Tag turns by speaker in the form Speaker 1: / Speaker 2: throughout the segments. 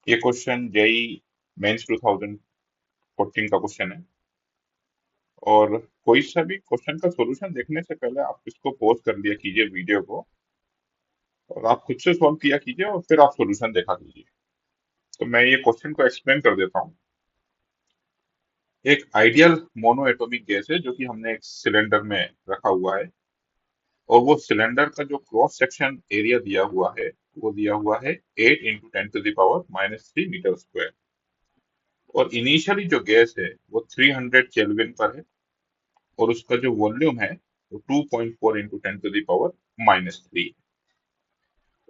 Speaker 1: ये question JEE mains 2014 का question है। और कोई सा भी क्वेश्चन का सॉल्यूशन देखने से पहले आप इसको पॉज कर लिया कीजिए वीडियो को, और आप खुद से सॉल्व किया कीजिए और फिर आप सॉल्यूशन देखा कीजिए। तो मैं ये क्वेश्चन को एक्सप्लेन कर देता हूँ। एक आइडियल मोनो एटॉमिक गैस है जो कि हमने एक सिलेंडर में रखा हुआ है, और वो सिलेंडर का जो क्रॉस सेक्शन एरिया दिया हुआ है वो दिया हुआ है 8 × 10⁻³ मीटर स्क्वायर। और इनिशियली जो गैस है वो 300 केल्विन पर है, और उसका जो वॉल्यूम है वो 2.4 × 10⁻³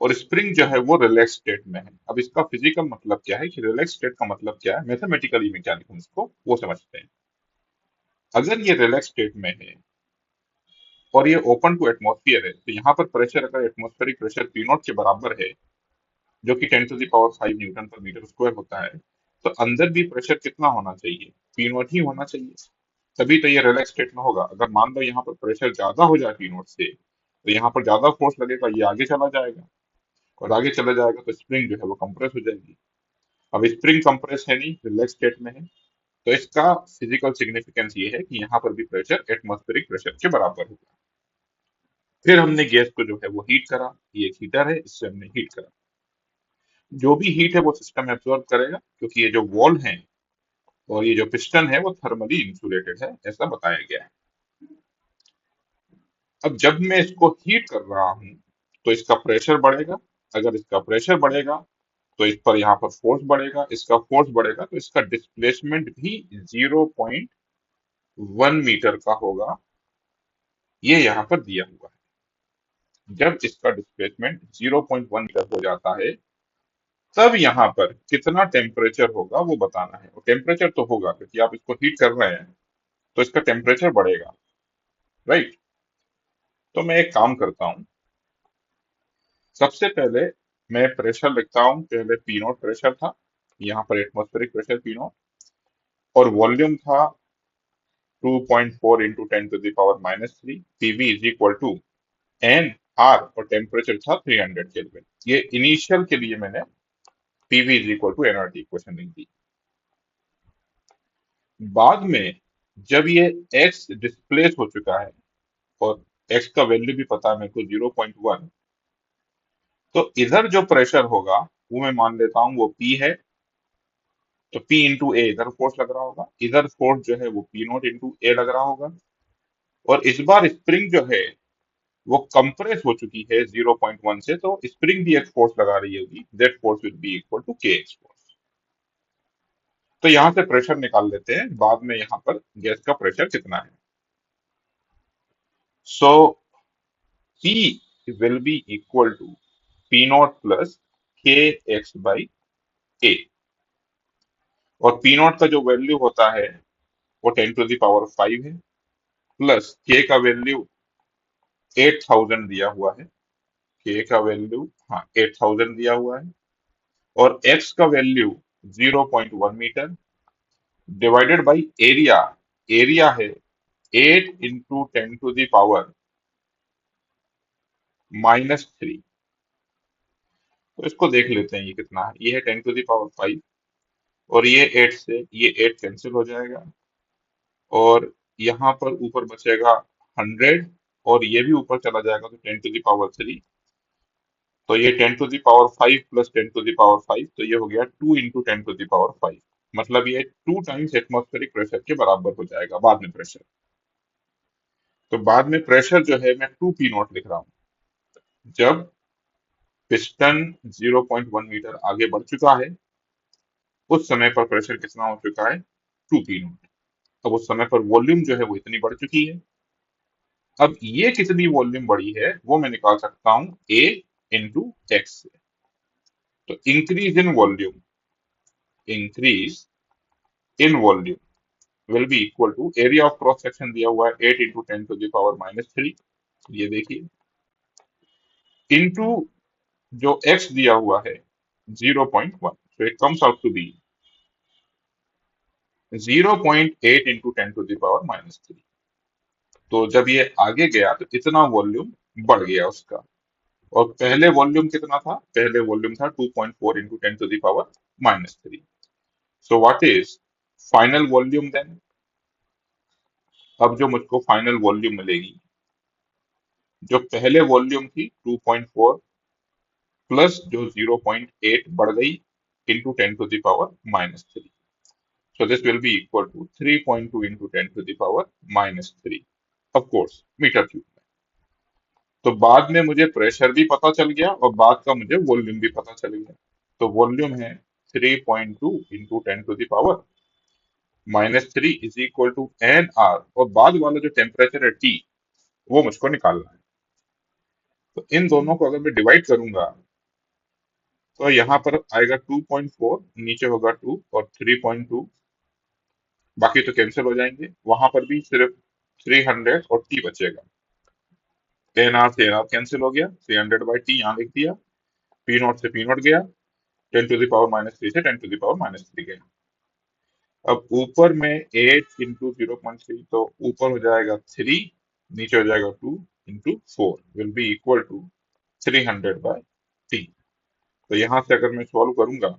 Speaker 1: और स्प्रिंग जो है वो रिलैक्स स्टेट में है। अब इसका फिजिकल मतलब क्या है कि रिलैक्स स्टेट का मतलब क्या है, मैथमेटिकली में क्या लिखूं इसको वो समझते हैं। अगर ये रिलैक्स स्टेट में है और ये ओपन टू एटमॉस्फेयर है, तो यहाँ पर प्रेशर अगर एटमॉस्फेरिक प्रेशर P0 के बराबर है, जो कि 10⁻⁵ न्यूटन पर मीटर स्क्वायर होता है, तो अंदर भी प्रेशर कितना होना चाहिए, P0 ही होना चाहिए। तभी तो ये रिलैक्स स्टेट में होगा। अगर मान लो यहाँ पर प्रेशर ज्यादा हो जाए P0 से, तो यहाँ पर ज्यादा फोर्स लगेगा, ये आगे चला जाएगा, और आगे चला जाएगा तो स्प्रिंग जो है वो कंप्रेस हो जाएगी। अब स्प्रिंग कंप्रेस है नहीं, रिलैक्स स्टेट में है, तो इसका फिजिकल सिग्निफिकेंस ये है कि यहाँ पर भी प्रेशर एटमॉस्फेरिक प्रेशर के बराबर होगा। फिर हमने गैस को जो है वो हीट करा, ये एक हीटर है, इससे हमने हीट करा। जो भी हीट है वो सिस्टम एब्जॉर्ब करेगा, क्योंकि ये जो वॉल है और ये जो पिस्टन है वो थर्मली इंसुलेटेड है, ऐसा बताया गया है। अब जब मैं इसको हीट कर रहा हूं तो इसका प्रेशर बढ़ेगा। अगर इसका प्रेशर बढ़ेगा तो इस पर यहाँ पर फोर्स बढ़ेगा, इसका फोर्स बढ़ेगा तो इसका डिस्प्लेसमेंट भी 0.1 मीटर का होगा। ये यहाँ पर दिया हुआ है। जब इसका डिस्प्लेसमेंट 0.1 मीटर हो जाता है, तब यहाँ पर कितना टेम्परेचर होगा वो बताना है। और टेम्परेचर तो होगा क्योंकि आप इसको हीट कर रहे हैं, तो इसका टेम्परेचर बढ़ेगा, राइट। तो मैं एक काम करता हूँ, सबसे पहले मैं प्रेशर लिखता हूँ। पहले P0 प्रेशर था, यहाँ पर एटमॉस्फेरिक प्रेशर P0, और वॉल्यूम था 2.4 × 10⁻³ PV is equal to N R, और टेम्परेचर था 300 केल्विन। ये इनिशियल के लिए मैंने PV is equal to NRT equation लिख दी। बाद में जब ये एक्स डिस्प्लेस हो चुका है और एक्स का वैल्यू भी पता है मेरे को 0.1, तो इधर जो प्रेशर होगा वो मैं मान लेता हूँ वो पी है। तो पी इंटू ए इधर फोर्स लग रहा होगा, इधर फोर्स जो है वो P0 इंटू ए लग रहा होगा। और इस बार स्प्रिंग जो है वो कंप्रेस हो चुकी है 0.1 से, तो स्प्रिंग भी एक फोर्स लगा रही होगी, that force will be equal to K X force. तो यहां से प्रेशर निकाल लेते हैं, बाद में यहाँ पर गैस का प्रेशर कितना है। So P will be equal to P0 plus K X by A. और P0 का जो वैल्यू होता है वो 10⁻⁵ है, प्लस के का वैल्यू 8000 दिया हुआ है। के का वैल्यू, हाँ, 8000 दिया हुआ है, और एक्स का value 0.1 metre divided by area. Area है 8 × 10⁻³ तो इसको देख लेते हैं ये कितना है। ये है 10⁻⁵, और ये 8 से ये 8 कैंसिल हो जाएगा, और यहाँ पर ऊपर बचेगा 100, और ये भी ऊपर चला जाएगा तो 10⁻³ तो ये 10⁻⁵ प्लस 10⁻⁵, तो ये हो गया 2 × 10⁻⁵। मतलब ये 2 टाइम्स एटमॉस्फेरिक प्रेशर के बराबर हो जाएगा बाद में प्रेशर। तो बाद में प्रेशर जो है मैं 2 P0 लिख रहा हूँ। जब पिस्टन 0.1 मीटर आगे बढ़ चुका है, उस समय पर प्रेशर कितना हो चुका है, 2 P0। अब उस समय पर वॉल्यूम जो है वो इतनी बढ़ चुकी है। अब ये कितनी वॉल्यूम बढ़ी है वो मैं निकाल सकता हूँ ए इंटू एक्स से। तो increase in volume, increase in volume will be equal to area of cross section दिया हुआ है 8 × 10⁻³ ये देखिए, इनटू जो x दिया हुआ है 0.1, so it comes out to be 0.8 × 10⁻³ तो जब ये आगे गया तो इतना वॉल्यूम बढ़ गया उसका। और पहले वॉल्यूम कितना था, पहले वॉल्यूम था 2.4 × 10⁻⁵ -3। So what is final volume then? अब जो मुझको फाइनल वॉल्यूम मिलेगी, जो पहले वॉल्यूम थी 2.4 प्लस जो 0.8 बढ़ गई into 10⁻³ so this will be equal to 3.2 into 10⁻³ of course metre cube में। तो बाद में मुझे प्रेशर भी पता चल गया और बाद का मुझे वॉल्यूम भी पता चल गया। तो वॉल्यूम है 3.2 into 10⁻³ is equal to NR, और बाद वाला जो टेम्परेचर है T वो मुझको निकालना है। तो इन दोनों को अगर मैं डिवाइड करूंगा तो यहाँ पर आएगा 2.4, नीचे होगा 2 और 3.2, बाकी तो कैंसिल हो जाएंगे। वहां पर भी सिर्फ 300 और टी बचेगा। 10R से NR कैंसिल हो गया, 300/T यहाँ लिख दिया, पी नॉट से पी नॉट गया, 10⁻³ से 10⁻³ गया। अब ऊपर में 8 इंटू 0.3, तो ऊपर हो जाएगा 3, नीचे हो जाएगा 2 into 4 will be equal to 300/T। तो यहाँ से अगर मैं सॉल्व करूंगा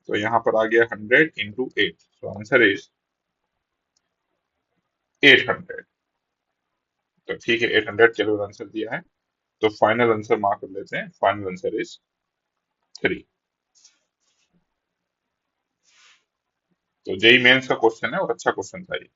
Speaker 1: तो यहाँ पर आ गया 100 इंटू 8, सो आंसर इज 800। तो ठीक है, 800 चलो आंसर दिया है, तो फाइनल आंसर मार्क कर लेते हैं। Final answer is 3। तो जेई मेंस का क्वेश्चन है और अच्छा क्वेश्चन था ये।